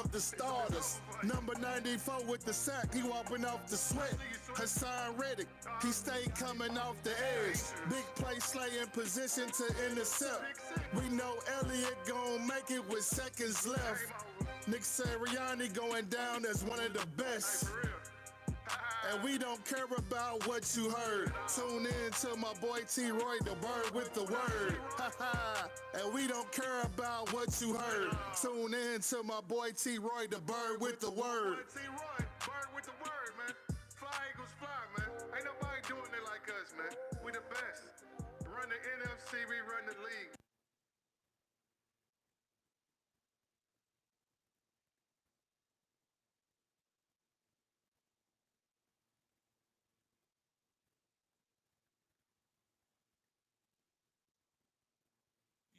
off the starters. Number 94 with the sack, he wiping off the sweat. Hassan Reddick, he stay coming off the edge. Big play Slay in position to intercept. We know Elliott gon' make it with seconds left. Nick Sirianni going down as one of the best. And we don't care about what you heard. Tune in to my boy T Roy, the bird with the word. And we don't care about what you heard. Tune in to my boy T Roy, the bird with the word. T Roy, bird with the word, man. Fly Eagles fly, man. Ain't nobody doing it like us, man. We the best. Run the NFC, we run the league.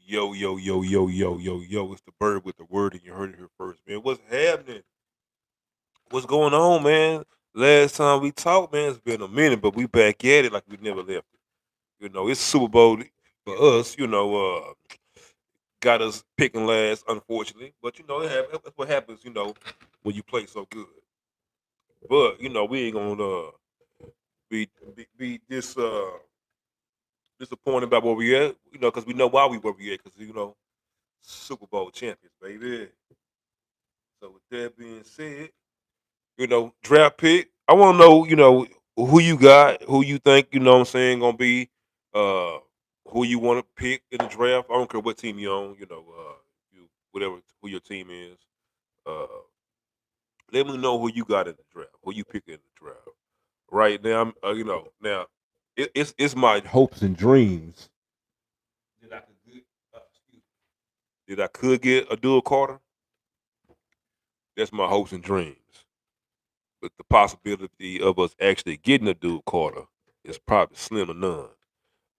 Yo, yo, yo, yo, yo, yo, yo. It's the bird with the word, and you heard it here first, man. What's happening? What's going on, man? Last time we talked, man, it's been a minute, but we back at it like we never left it. It's Super Bowl for us, got us picking last, unfortunately. But that's what happens, when you play so good. But we ain't gonna be disappointed about where we at, because we know why we where we at, because Super Bowl champions, baby. So with that being said, draft pick. I want to know, who you got, who you think, what I'm saying, gonna be, uh, who you want to pick in the draft. I don't care what team you own, whatever who your team is. Uh, Let me know who you got in the draft, who you pick in the draft. Right now, now it's my hopes and dreams that I could get, excuse me, that I could get a dual Carter. That's my hopes and dreams. But the possibility of us actually getting a dual Carter is probably slim to none.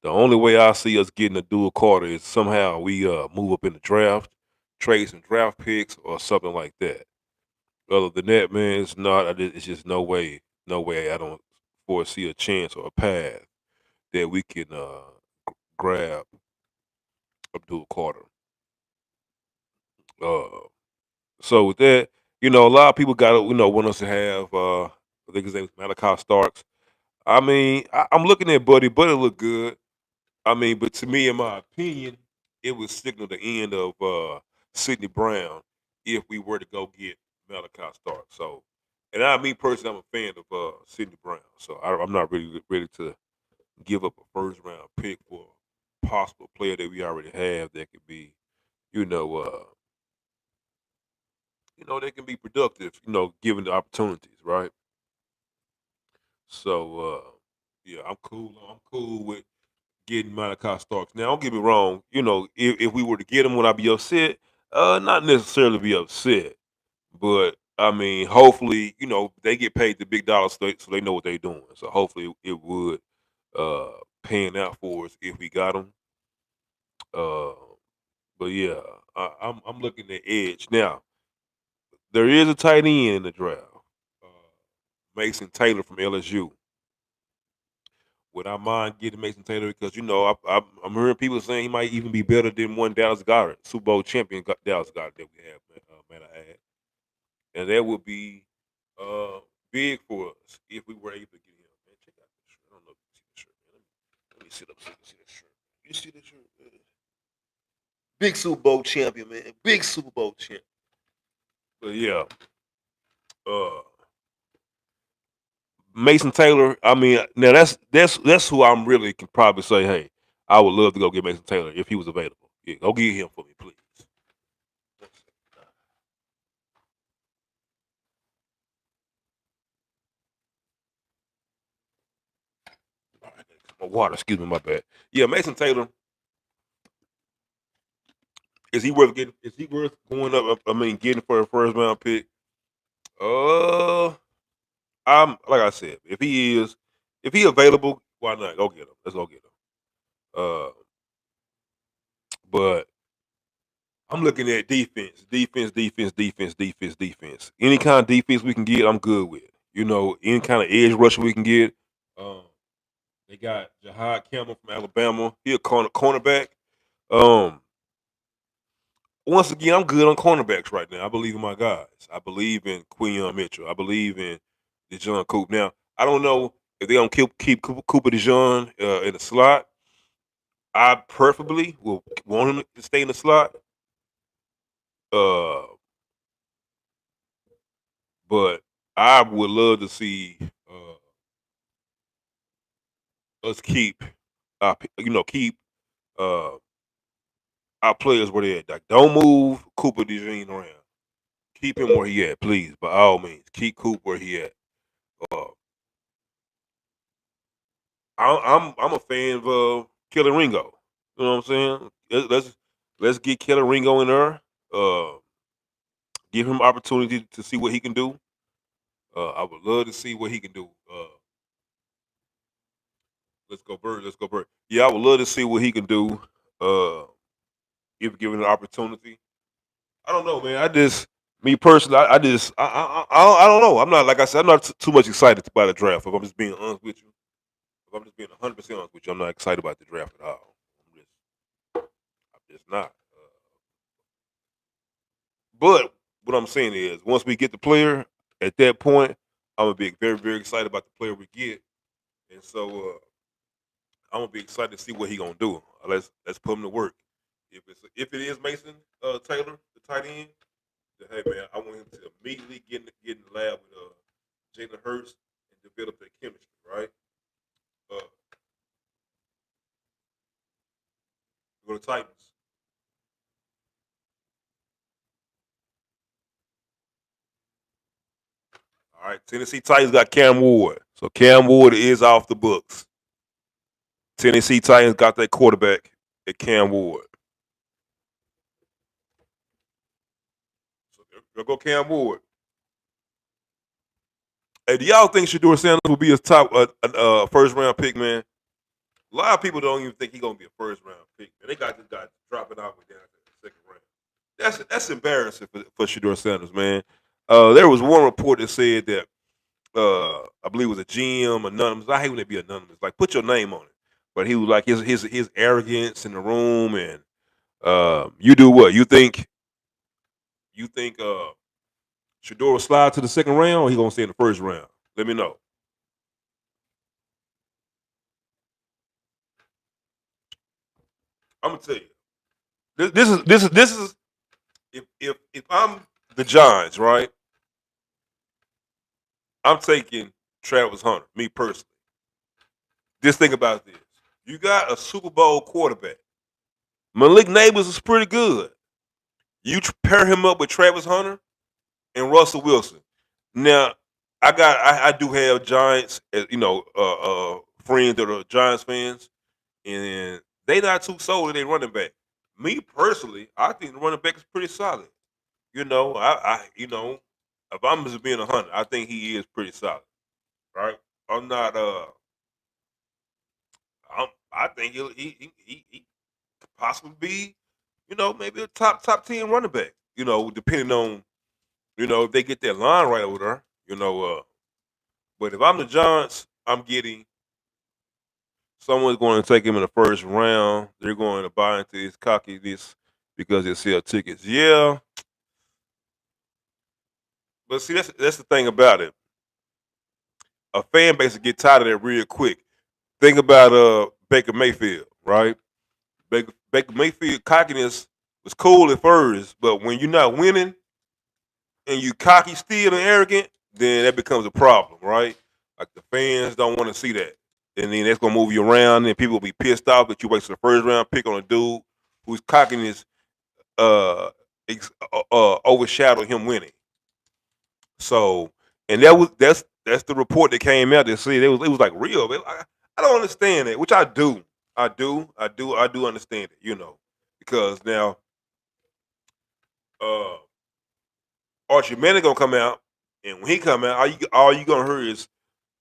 The only way I see us getting a dual Carter is somehow we move up in the draft, trade some draft picks or something like that. Other than that, man, it's not. It's just no way, no way. I don't foresee a chance or a path that we can grab Abdul Carter. Uh, so with that, a lot of people got to want us to have. I think his name is Malachi Starks. I mean, I'm looking at Buddy. Buddy look good. I mean, but to me, in my opinion, it would signal the end of Sidney Brown if we were to go get Malachi Stark. So, and me personally, I'm a fan of Sidney Brown. So I'm not really ready to give up a first round pick for a possible player that we already have that could be, you know, uh, they can be productive, given the opportunities, right? So, yeah, I'm cool. I'm cool with getting Malachi Starks. Now, don't get me wrong. If we were to get him, would I be upset? Not necessarily be upset, but I mean, hopefully, they get paid the big dollars so they know what they're doing. So hopefully, it would uh pan out for us if we got him. Uh, but yeah, I'm looking at edge now. There is a tight end in the draft, uh, Mason Taylor from LSU. Would I mind getting Mason Taylor because I'm hearing people saying he might even be better than one Dallas Goddard, Super Bowl champion Dallas Goddard that we have, man, I add, and that would be uh big for us if we were able to get him. Man, check out this shirt. I don't know if you see the shirt, man. Let me sit up so you can see that shirt. You see that shirt, man? Big Super Bowl champion, man. Big Super Bowl champ. But yeah, uh, Mason Taylor. I mean, now that's who I'm really can probably say, hey, I would love to go get Mason Taylor if he was available. Yeah, go get him for me, please. My water, excuse me, my bad. Yeah, Mason Taylor. Is he worth getting? Is he worth going up? I mean, getting for a first round pick. Uh, I'm like I said, if he available, why not go get him? Let's go get him. Uh, but I'm looking at defense, defense, defense, defense, defense, defense. Any kind of defense we can get, I'm good with. Any kind of edge rusher we can get. Um, they got Jahad Campbell from Alabama. He a cornerback. Um, once again, I'm good on cornerbacks right now. I believe in my guys. I believe in Quinion Mitchell. I believe in DeJohn Coop. Now, I don't know if they're gonna keep Cooper DeJohn in the slot. I preferably will want him to stay in the slot. Uh, but I would love to see us keep, keep uh, our players where they at. Like, don't move Cooper DeJean around. Keep him where he at, please. By all means, keep Coop where he at. Uh, I'm a fan of Killer Ringo. You know what I'm saying? Let's get Killer Ringo in there. Uh, give him opportunity to see what he can do. I would love to see what he can do. Let's go Bird. Let's go Bird. Yeah, I would love to see what he can do. Uh, if given an opportunity. I don't know, man. Me personally, I don't know. I'm not like I said. I'm not too much excited about the draft. If I'm just being honest with you, if I'm just being 100% honest with you, I'm not excited about the draft at all. I'm just not. But what I'm saying is, once we get the player, at that point, I'm gonna be very, very excited about the player we get, and so I'm gonna be excited to see what he gonna do. Let's put him to work. If it is Mason Taylor, the tight end, then hey man, I want him to immediately get in the lab with Jalen Hurts and develop their chemistry, right? Uh, go to Titans. All right, Tennessee Titans got Cam Ward, so Cam Ward is off the books. Tennessee Titans got that quarterback at Cam Ward. So there go Cam Ward. Hey, do y'all think Shador Sanders will be a top first round pick, man? A lot of people don't even think he's gonna be a first round pick. Man, they got this guy dropping out with down to the second round. That's embarrassing for Shador Sanders, man. There was one report that said that I believe it was a GM anonymous. I hate when they be anonymous. Like put your name on it. But he was like his arrogance in the room, and you do what you think Shador will slide to the second round, or he gonna stay in the first round? Let me know. I'm gonna tell you. This is if I'm the Giants, right? I'm taking Travis Hunter. Me personally. Just think about this. You got a Super Bowl quarterback. Malik Neighbors is pretty good. You pair him up with Travis Hunter and Russell Wilson. Now, I do have Giants, friends that are Giants fans, and they not too sold in their running back. Me personally, I think the running back is pretty solid. If I'm just being a hunter, I think he is pretty solid. Right? I'm not. I think he could possibly be, maybe a top 10 running back. Depending on if they get that line right over there. But if I'm the Giants, I'm getting someone's going to take him in the first round. They're going to buy into his cockiness because they sell tickets. Yeah, but see, that's the thing about it. A fan base will get tired of that real quick. Think about Baker Mayfield, right? Baker Mayfield cockiness was cool at first, but when you're not winning and you cocky still and arrogant, then that becomes a problem, right? Like the fans don't want to see that. And then that's gonna move you around and people will be pissed off that you wasted a first round pick on a dude whose cockiness uh, overshadowed him winning. So, and that's the report that came out that said it was like real. I don't understand it, which I do. I do understand it. Because now uh, Archie Manning gonna come out, and when he come out, all you gonna hear is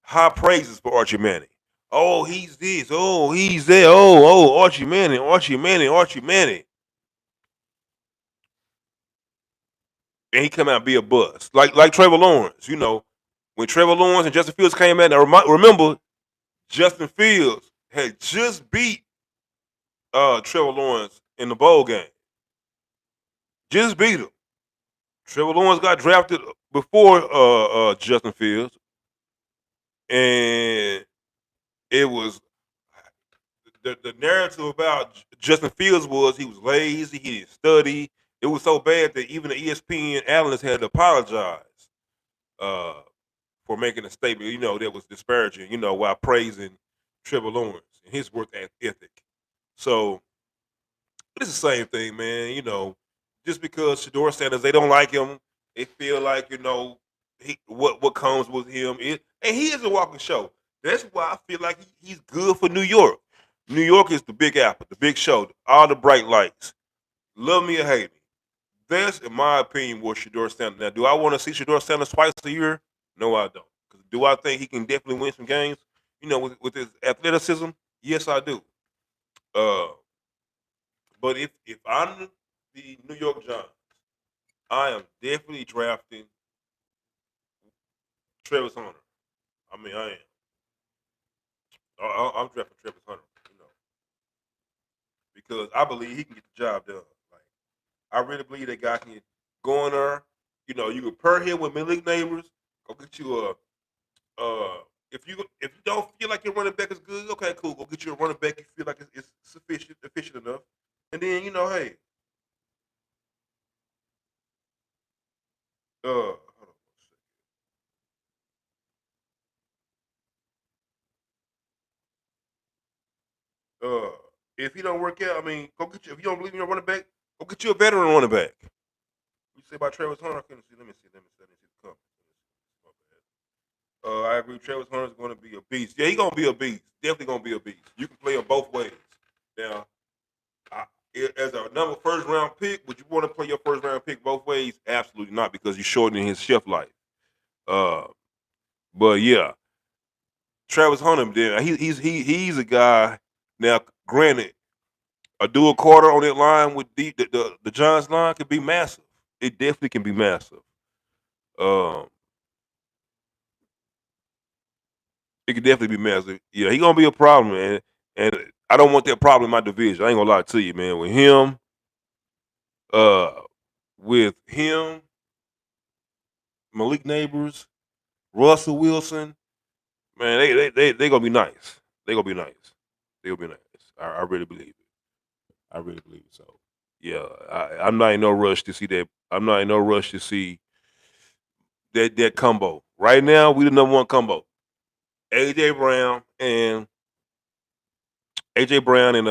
high praises for Archie Manning. Oh, he's this. Oh, he's that. Archie Manning, Archie Manning, Archie Manning, and he come out and be a bust, like Trevor Lawrence. When Trevor Lawrence and Justin Fields came out, now remember Justin Fields had just beat Trevor Lawrence in the bowl game. Just beat him. Trevor Lawrence got drafted before Justin Fields, and it was the narrative about Justin Fields was he was lazy, he didn't study. It was so bad that even the ESPN analysts had to apologize uh, for making a statement, that was disparaging, while praising Trevor Lawrence and his work ethic. So it's the same thing, man. Just because Shador Sanders, they don't like him, they feel like what comes with him and he is a walking show. That's why I feel like he's good for New York. New York is the big apple, the big show, all the bright lights. Love me or hate me. That's, in my opinion, what Shador Sanders. Now, do I want to see Shador Sanders twice a year? No, I don't. 'Cause do I think he can definitely win some games? With his athleticism, yes, I do. Uh, but if I'm the New York Giants, I am definitely drafting Travis Hunter. I mean, I am. I'm drafting Travis Hunter. Because I believe he can get the job done. Like I really believe that guy can go in there. You can pair him with Malik Neighbors. Go get you a if you don't feel like your running back is good, okay, cool. Go get you a running back you feel like it's sufficient, efficient enough. And then hey, hold on one second. If he don't work out, I mean, go get you. If you don't believe in your running back, go get you a veteran running back. You say about Travis Hunter? I can see. Let me see the company. My bad. I agree. Travis Hunter is going to be a beast. Yeah, he's going to be a beast. Definitely going to be a beast. You can play him both ways. Now, I, as a number first round pick, would you want to play your first round pick both ways? Absolutely not, because you're shortening his shelf life. Uh, but yeah, Travis Hunter, then he's a guy. Now, granted, a dual quarter on that line with the Giants line could be massive. It definitely can be massive. Um, it could definitely be massive. Yeah, he gonna be a problem, man. And I don't want that problem in my division. I ain't gonna lie to you, man. Uh, with him, Malik Neighbors, Russell Wilson, man, they gonna be nice. They gonna be nice. They gonna be nice. I really believe it. I really believe it. So yeah, I'm not in no rush to see that. I'm not in no rush to see that combo. Right now, we the number one combo. AJ Brown and AJ Brown and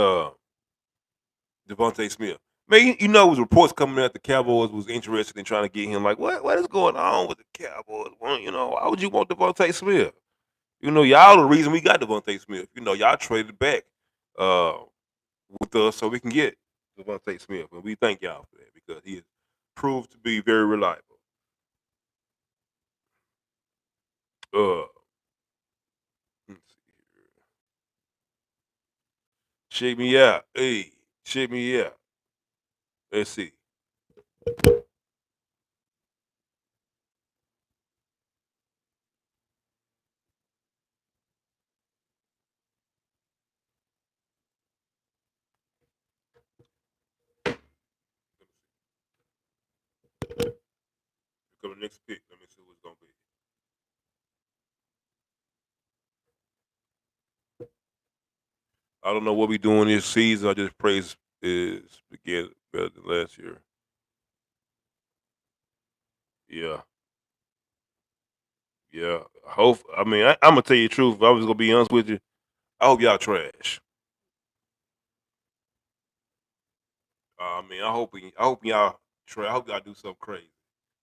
Devontae Smith. Man, it was reports coming out the Cowboys was interested in trying to get him. Like, what is going on with the Cowboys? Well, why would you want Devontae Smith? Y'all the reason we got Devontae Smith. Y'all traded back uh, with us so we can get Devontae Smith, and we thank y'all for that because he has proved to be very reliable. Uh, let's see here. Shake me out, hey, shake me out. Let's see. Come the next pick. Let me see who it's gonna be. I don't know what we doing this season. I just praise is get better than last year. Yeah, yeah. Hope. I mean, I'm gonna tell you the truth. If I was gonna be honest with you, I hope y'all trash. I mean, I hope y'all try. I hope y'all do something crazy.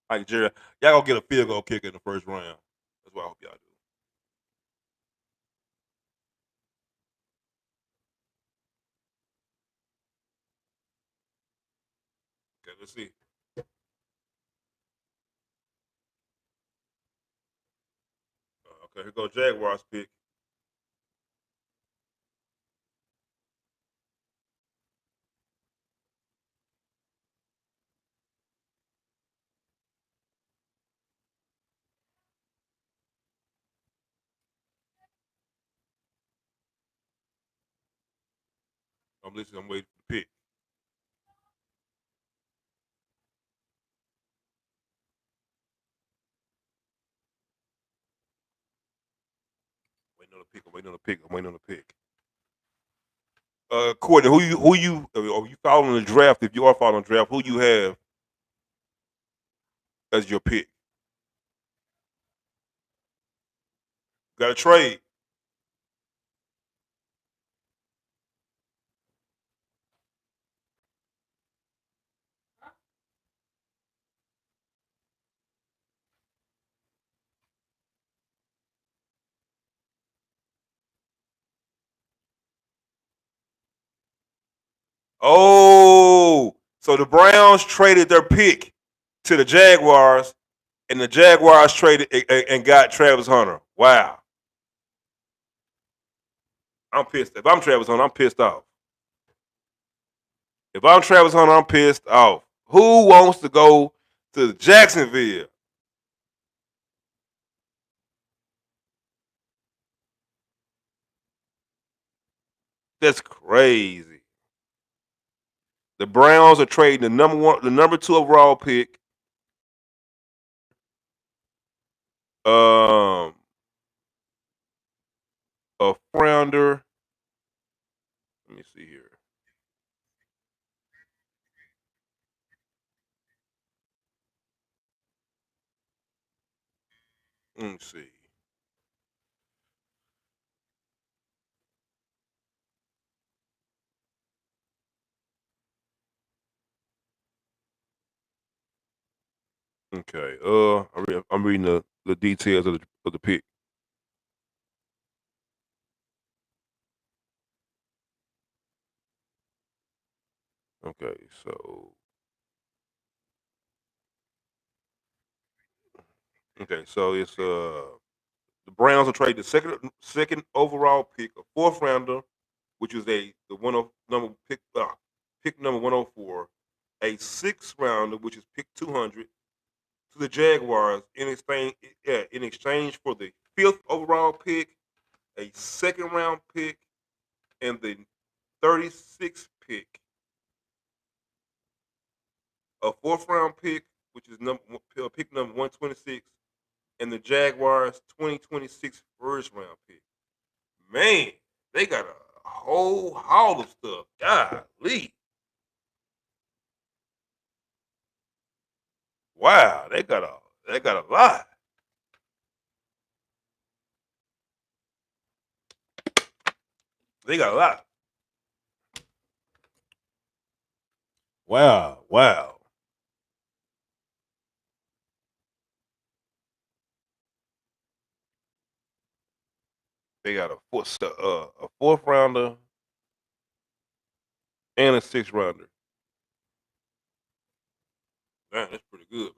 Like Jerry, y'all gonna get a field goal kicker in the first round. That's what I hope y'all do. Okay, let's see. Okay, here go Jaguars pick. I'm listening. I'm waiting for the pick. on the pick. I'm waiting on the pick. I'm waiting on the pick. Courtney, are you following the draft? If you are following the draft, who you have as your pick? Got a trade. Oh, so the Browns traded their pick to the Jaguars, and the Jaguars traded and got Travis Hunter. Wow, I'm pissed. If I'm Travis Hunter, I'm pissed off. If I'm Travis Hunter, I'm pissed off. Who wants to go to Jacksonville? That's crazy. The Browns are trading the number two overall pick, um, a rounder. Let me see here. Let me see. Okay. I'm reading the details of the pick. Okay. So it's the Browns will trade the second overall pick, a fourth rounder, which is the number pick number 104, a sixth rounder, which is pick 200, to the Jaguars in exchange for the fifth overall pick, a second round pick, and the 36th pick, a fourth round pick, which is pick number 126, and the Jaguars 2026 first round pick. Man, they got a whole haul of stuff. Golly. Wow, they got a lot. They got a lot. Wow, wow. They got a fourth rounder and a sixth rounder. Man, that's pretty good, man.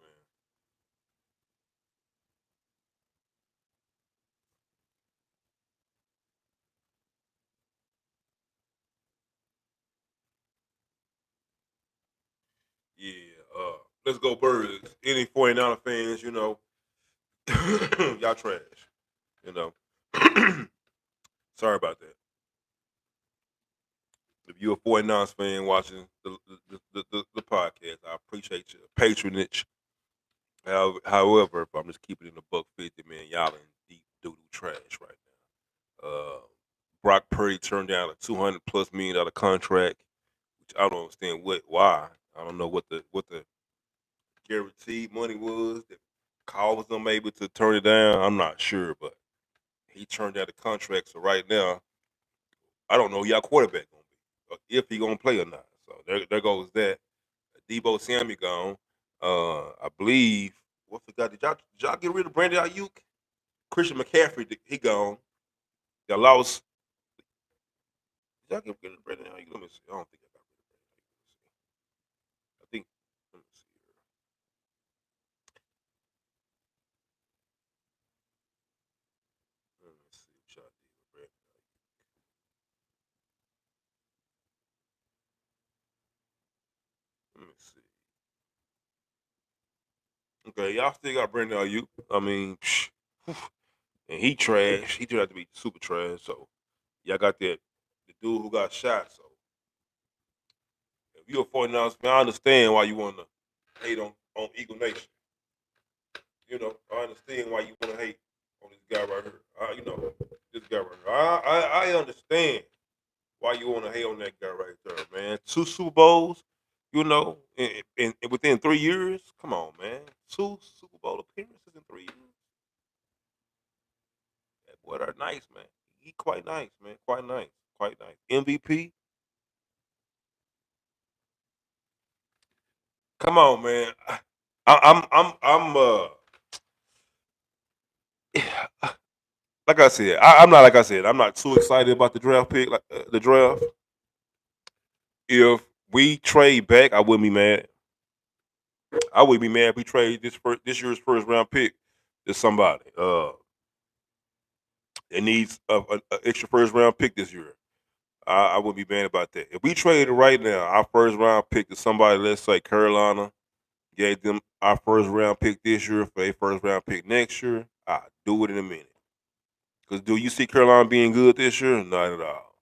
Yeah, let's go Birds. Any 49er fans, y'all trash. You know. Sorry about that. If you're a 49ers fan watching the podcast, I appreciate your patronage. However, if I'm just keeping it in the buck 50, man, y'all in deep doo doo trash right now. Brock Purdy turned down a $200+ million contract, which I don't understand why. I don't know what the guaranteed money was that caused them able to turn it down. I'm not sure, but he turned down the contract. So right now, I don't know who y'all quarterback gonna be, or if he gonna play or not. So there goes that. Debo Samuel gone. I believe what forgot did y'all get rid of Brandon Ayuk? Christian McCaffrey he gone. Y'all lost. Did y'all get rid of Brandon Ayuk? Let me see. I don't think I got rid of Brandon Ayuk. I think. Let me see here. Let me see what y'all did with Brandon Ayuk. Let me see. Okay, y'all still got Brandon Ayuk. I mean, and he trash. He turned out to be super trash. So y'all got that the dude who got shot. So if you're a 49ers fan, I understand why you want to hate on Eagle Nation. I understand why you want to hate on this guy right here. This guy right here. I understand why you want to hate on that guy right there, man. 2 Super Bowls, and within 3 years. Come on, man. 2 Super Bowl appearances in 3 years. That boy, are nice, man. He quite nice, man. Quite nice. Quite nice. MVP. Come on, man. I'm like I said, I'm not like I said. I'm not too excited about the draft pick, like the draft. If we trade back, I wouldn't be mad. I would be mad if we trade this year's first round pick to somebody. That needs a extra first round pick this year. I wouldn't be mad about that. If we traded right now, our first round pick to somebody, let's say Carolina, gave them our first round pick this year for a first round pick next year, I do it in a minute. Because do you see Carolina being good this year? Not at all.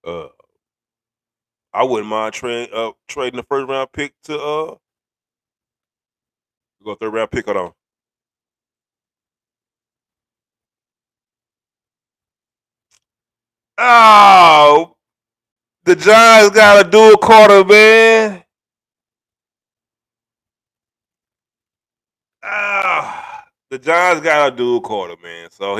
Uh, I wouldn't mind trading the first round pick to go third round pick. Hold on. Oh, the Giants got a dual quarter, man. The Giants got a dual quarter, man. So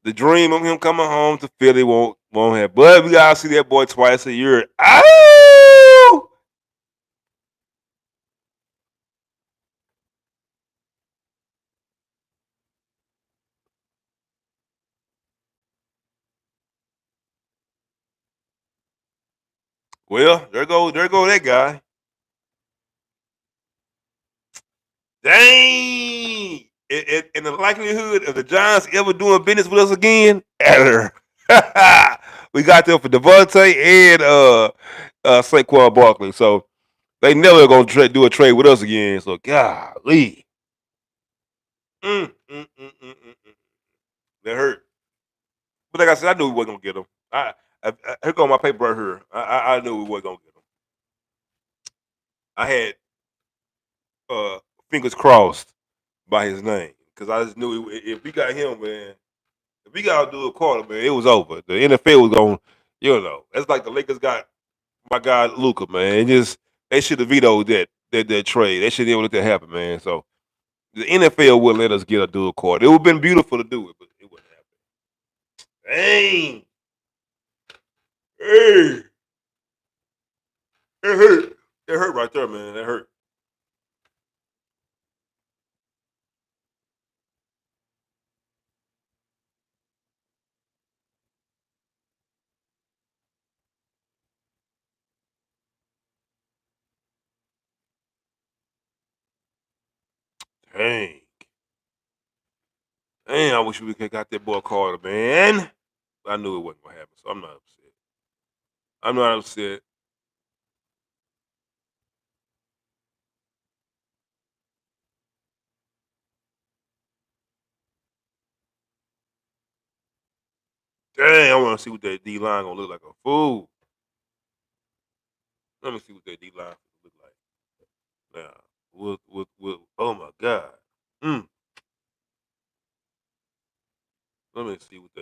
the dream of him coming home to Philly won't have. But we gotta see that boy twice a year. Oh, well, there go that guy. Dang. In the likelihood of the Giants ever doing business with us again, error. We got them for Devontae and Saquon Barkley. So they never gonna do a trade with us again. So golly. Mm, mm, mm, mm, mm, mm. That hurt. But like I said, I knew we wasn't gonna get him. Here go my paper right here. I knew we wasn't gonna get him. I had uh, fingers crossed by his name because I just knew if we got him, man. If we got to do a quarter, man, it was over. The NFL was going, that's like the Lakers got my guy Luca, man. They should have vetoed that trade. They should have let that happen, man. So the NFL wouldn't let us get a dual quarter. It would have been beautiful to do it, but it wouldn't happen. Dang. Hey. It hurt. It hurt right there, man. It hurt. Dang. Dang, I wish we could have got that boy Carter, man. I knew it wasn't going to happen, so I'm not upset. I'm not upset. Dang, I want to see what that D line gonna look like a fool. Let me see what that D line look like. Now, oh my god. Mm, let me see what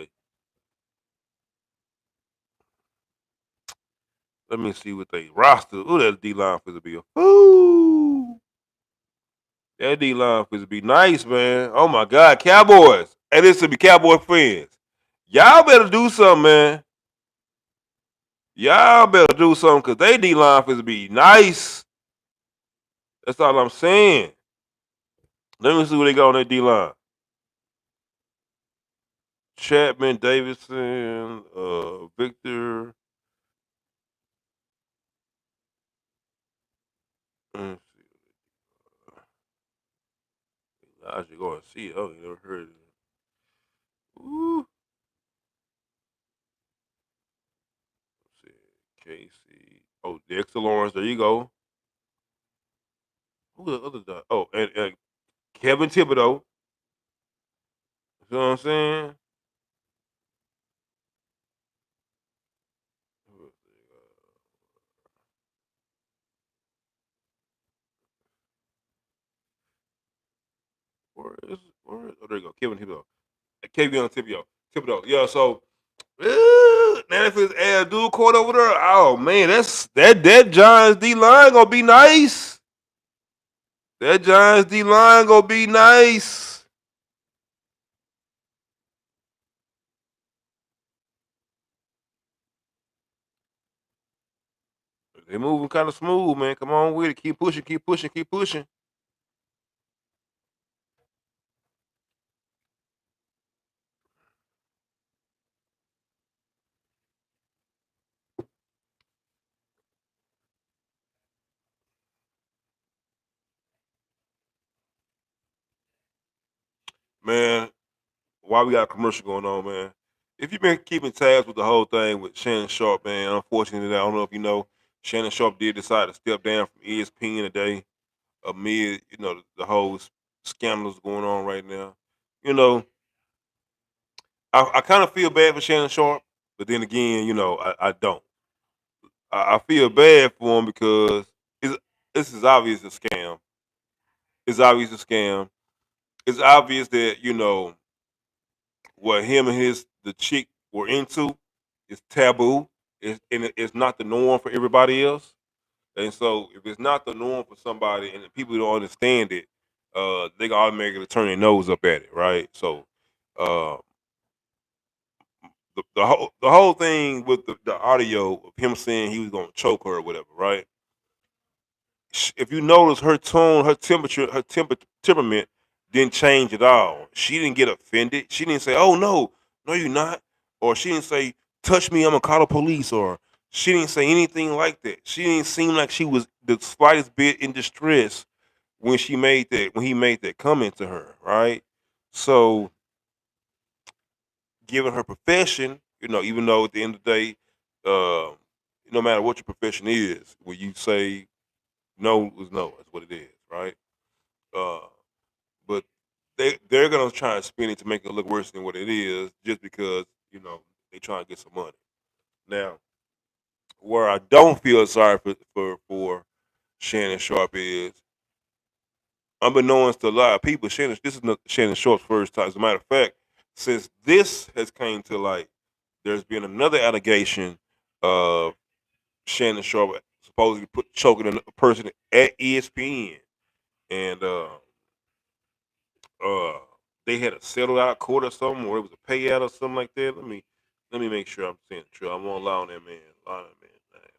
they roster. Ooh, that D line for to be a fool. That D line for to be nice, man. Oh my god, Cowboys. Hey, this to be Cowboy fans. Y'all better do something, man. Y'all better do something because they D line for to be nice. That's all I'm saying. Let me see what they got on that D line. Chapman, Davidson, Victor. Let's see. I should go and see it. Oh, you never heard of it. Ooh. Let's see. Casey. Oh, Dexter Lawrence. There you go. Who the other guy? Oh, and Kevin Thibodeau. You know what I'm saying? Where is? Oh, there you go. Kevin Thibodeau. Kevin Thibodeau. Thibodeau. Yeah, so now if it's Abdul Court over there, oh man, that Giants D line gonna be nice. That Giants D line gonna be nice. They moving kind of smooth, man. Come on with it. Keep pushing, keep pushing, keep pushing. Man, why we got a commercial going on, man? If you've been keeping tabs with the whole thing with Shannon Sharp, man, unfortunately, I don't know if you know, Shannon Sharp did decide to step down from ESPN today amid, the whole scandals going on right now. You know, I kind of feel bad for Shannon Sharp, but then again, I don't. I feel bad for him because it's, this is obvious a scam. It's obvious a scam. It's obvious that, what him and the chick were into is taboo. It's not the norm for everybody else. And so if it's not the norm for somebody and the people don't understand it, they can automatically turn their nose up at it, right? So uh, the whole thing with the audio of him saying he was gonna choke her or whatever, right? If you notice her tone, her temperature, temperament didn't change at all. She didn't get offended. She didn't say, "Oh no, no you're not," or she didn't say, "Touch me, I'm gonna call the police," or she didn't say anything like that. She didn't seem like she was the slightest bit in distress when he made that comment to her, right? So, given her profession, even though at the end of the day, uh, no matter what your profession is, when you say no is no, that's what it is, right? Uh, but they're gonna try and spin it to make it look worse than what it is, just because they try and get some money. Now, where I don't feel sorry for Shannon Sharp is, unbeknownst to a lot of people, this is not Shannon Sharp's first time. As a matter of fact, since this has came to light, there's been another allegation of Shannon Sharp supposedly choking a person at ESPN, and uh they had a settled out court or something, or it was a payout or something like that. Let me make sure I'm saying the truth. I'm gonna allow that man. Allow that man.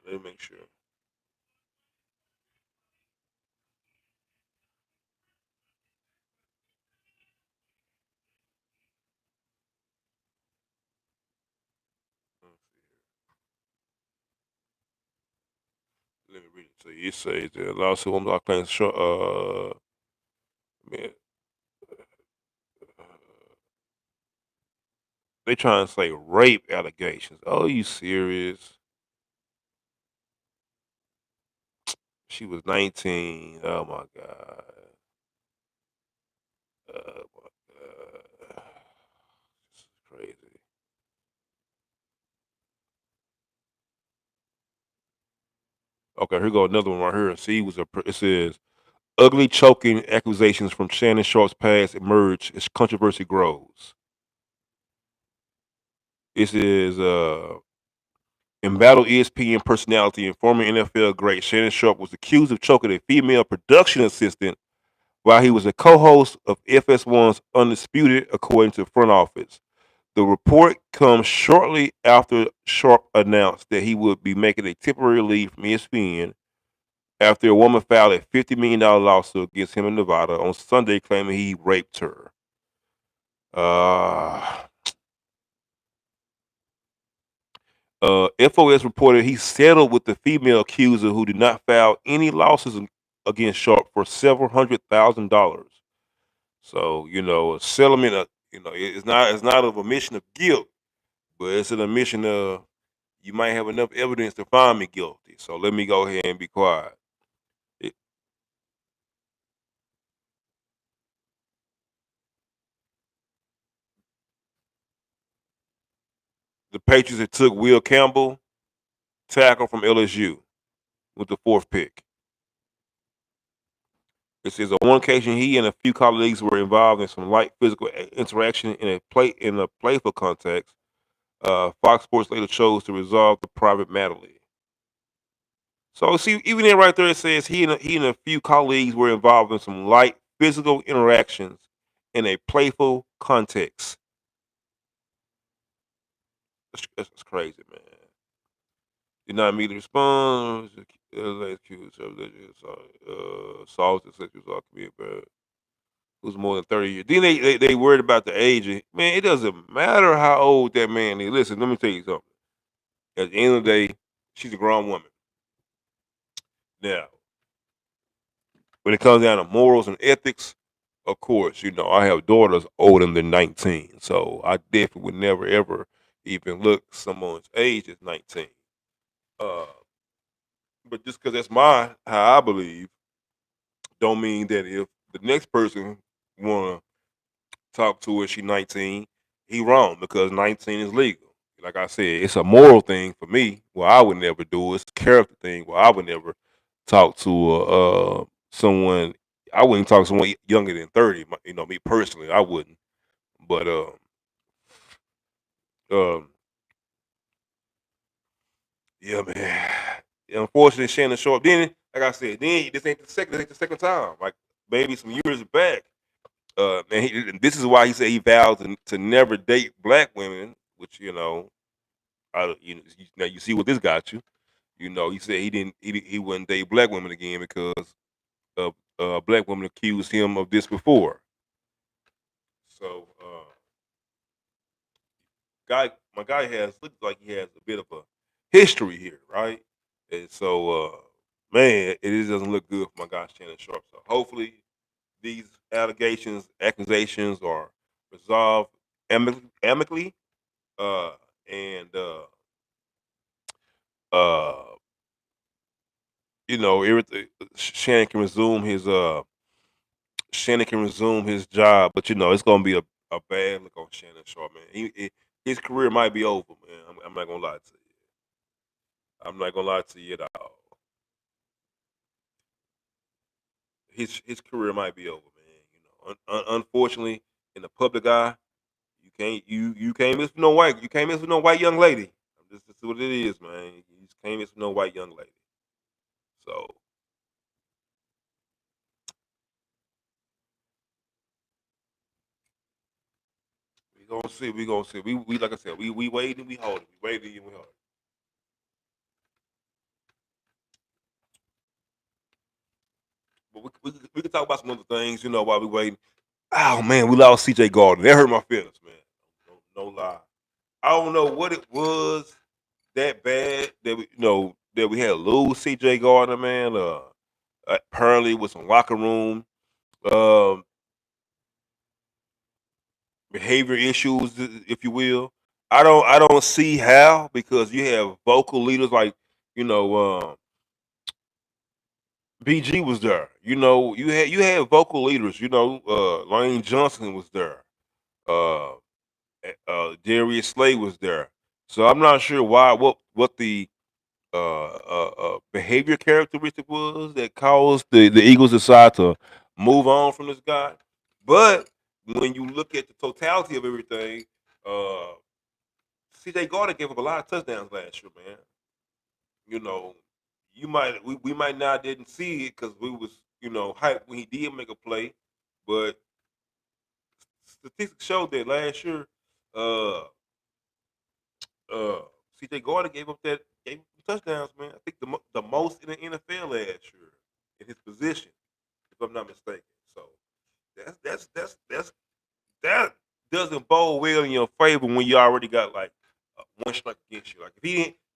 Let me make sure. Let me read it to you. It says the lawsuit on block claims short man, they trying to say rape allegations. Oh, you serious? She was 19. Oh my god. Oh my god. This is crazy. Okay, here go another one right here. See, it says ugly choking accusations from Shannon Sharp's past emerge as controversy grows. This is embattled ESPN personality and former NFL great Shannon Sharp was accused of choking a female production assistant while he was a co-host of FS1's Undisputed, according to the front office. The report comes shortly after Sharp announced that he would be making a temporary leave from ESPN after a woman filed a $50 million lawsuit against him in Nevada on Sunday, claiming he raped her. Uh, FOS reported he settled with the female accuser who did not file any lawsuits against Sharp for several $100,000. So a settlement, it's not of admission of guilt, but it's an admission of you might have enough evidence to find me guilty. So let me go ahead and be quiet. It, the Patriots had took Will Campbell, tackle from LSU, with the fourth pick. It says on one occasion he and a few colleagues were involved in some light physical interaction in a playful context. Fox Sports later chose to resolve the private matter. So see, even there right there, it says he and a few colleagues were involved in some light physical interactions in a playful context. That's crazy, man. Did not immediately respond. Assault and sexual assault committed by who's more than 30 years. Then they worried about the age. Man, it doesn't matter how old that man is. Listen, let me tell you something. At the end of the day, she's a grown woman. Now, when it comes down to morals and ethics, of course, I have daughters older than 19, so I definitely would never ever even look someone's age as 19. Uh, but just because that's how I believe, don't mean that if the next person wanna talk to her, she 19, he wrong because 19 is legal. Like I said, it's a moral thing for me. Well, I would never do. It's a character thing. Well, I would never talk to someone. I wouldn't talk to someone younger than 30. Me personally, I wouldn't. But um, yeah, man. Unfortunately, Shannon Sharp. Then, like I said, then this ain't the second time. Like maybe some years back, and this is why he said he vowed to never date black women. Which now you see what this got you. He said he wouldn't date black women again because of black women accused him of this before. So, my guy looks like he has a bit of a history here, right? And so, man, doesn't look good for my guy Shannon Sharp. So hopefully, these accusations are resolved amicably, uh, and uh, everything. Shannon can resume his job, but it's gonna be a bad look on Shannon Sharp, man. His career might be over, man. I'm not gonna lie to you. I'm not gonna lie to you at all. His career might be over, man. Unfortunately, in the public eye, you can't miss with no white. You can't miss with no white young lady. This is what it is, man. You just can't miss with no white young lady. So we gonna see. We gonna see. We like I said, we waiting. We holding. We waiting and we holding. But we can talk about some other things, while we waiting. Oh man, we lost C.J. Gardner. That hurt my feelings, man. No lie. I don't know what it was that bad that we had to lose C.J. Gardner, man. Apparently with some locker room um, behavior issues, if you will. I don't see how because you have vocal leaders like you know BG was there. You had vocal leaders. Lane Johnson was there. Uh, Darius Slay was there. So I'm not sure what the behavior characteristic was that caused the Eagles decide to move on from this guy. But when you look at the totality of everything, uh, CJ Gardner gave up a lot of touchdowns last year, man. You know, we might not didn't see it because we was hyped when he did make a play, but statistics showed that last year, uh, uh, CJ Gardner gave up touchdowns, man. I think the most in the NFL last year in his position, if I'm not mistaken. So that doesn't bode well in your favor when you already got like one strike against you. Like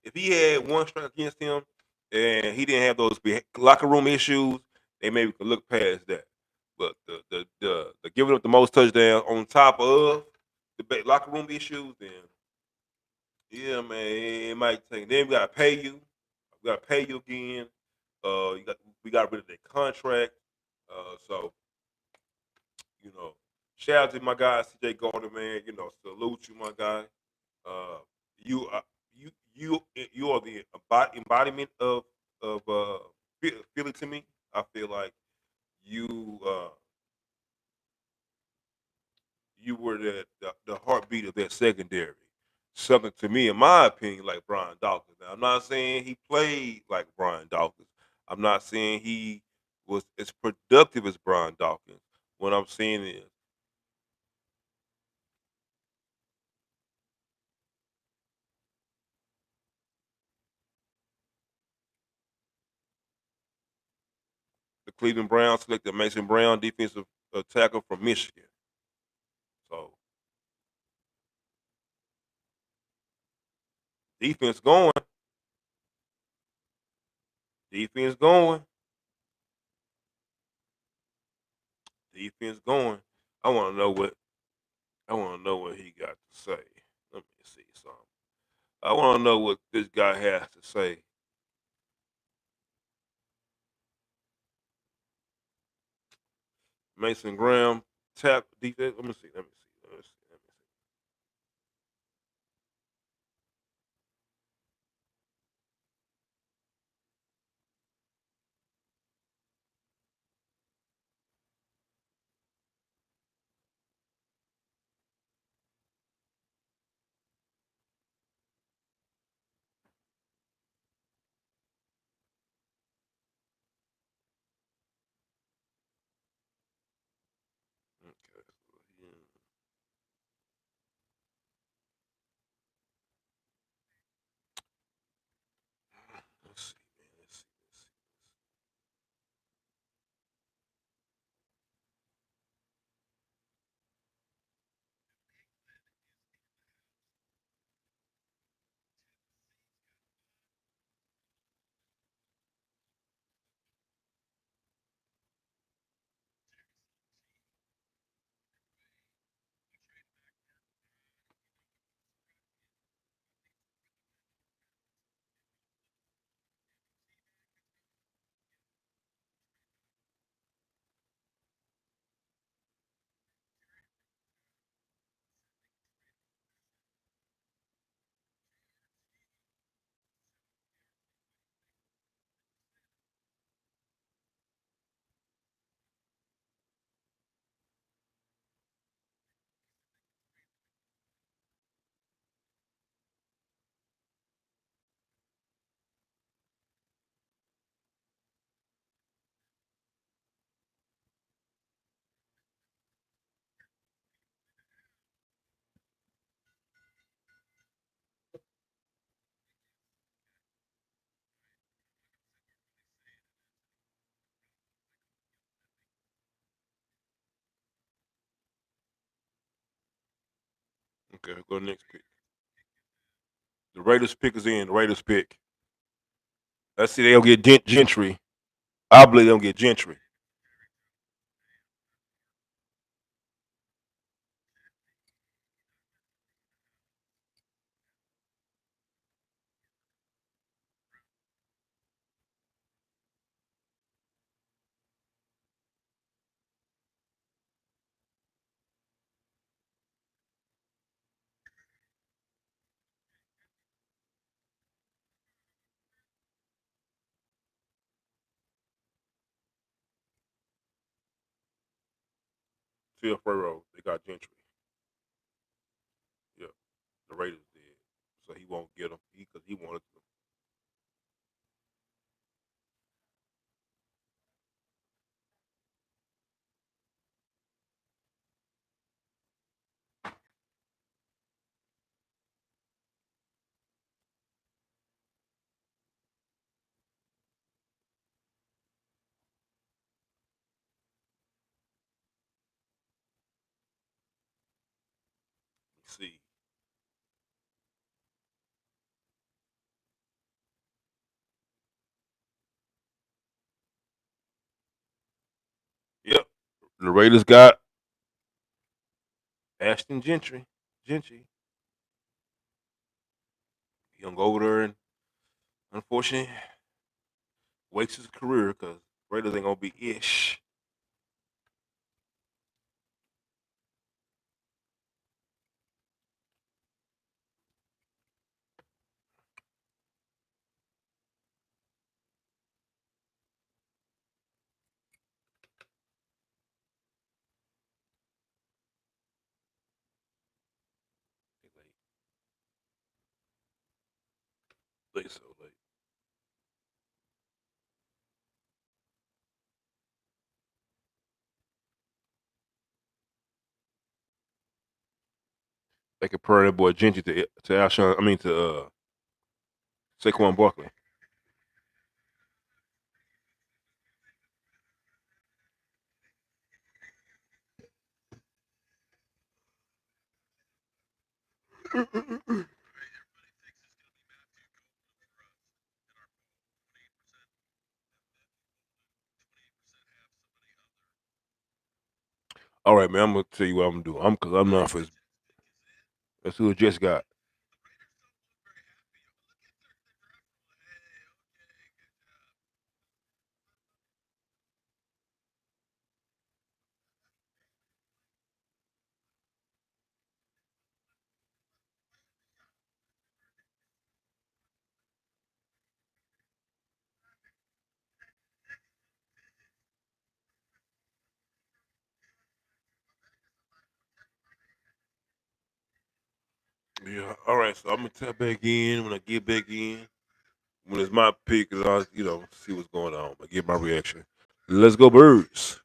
if he had one strike against him and he didn't have those locker room issues, they maybe could look past that. But the giving up the most touchdowns on top of the locker room issues, then yeah, man, it might take. Then we gotta pay you. We gotta pay you again. We got rid of that contract. So you know, shout out to my guy CJ Gardner, man. Salute you, my guy. Uh, you you are the embodiment of Philly to me. I feel like you you were the heartbeat of that secondary. Something to me, in my opinion, like Brian Dawkins. Now, I'm not saying he played like Brian Dawkins. I'm not saying he was as productive as Brian Dawkins. What I'm saying is the Cleveland Browns selected Mason Brown, defensive tackle from Michigan. So defense going, defense going, defense going. I want to know what I want to know what he got to say. Let me see something. I want to know what this guy has to say. Mason Graham, tap defense. Let me see. Let me see. Let me see. Let me see. Okay. Yeah. Let's see, man. Let's see. Let's see. Okay, go to the next pick. The Raiders pick is in. The Raiders pick. Let's see. They'll get Gentry. I believe they'll get Gentry. Phil Ferro. They got Gentry. Yeah, the Raiders did. So he won't get him because he wanted them. See. Yep. The Raiders got Ashton Gentry. Gentry. He gonna go over there and unfortunately waste his career because Raiders ain't gonna be ish. think so. Like, they compare that boy Genji to Alshon. I mean to Saquon Barkley. All right, man. I'm gonna tell you what I'm gonna do. Cause I'm not for his. That's who it just got. Yeah. All right. So I'm gonna tap back in when I get back in. When it's my pick, cause I see what's going on. I get my reaction. Let's go, birds.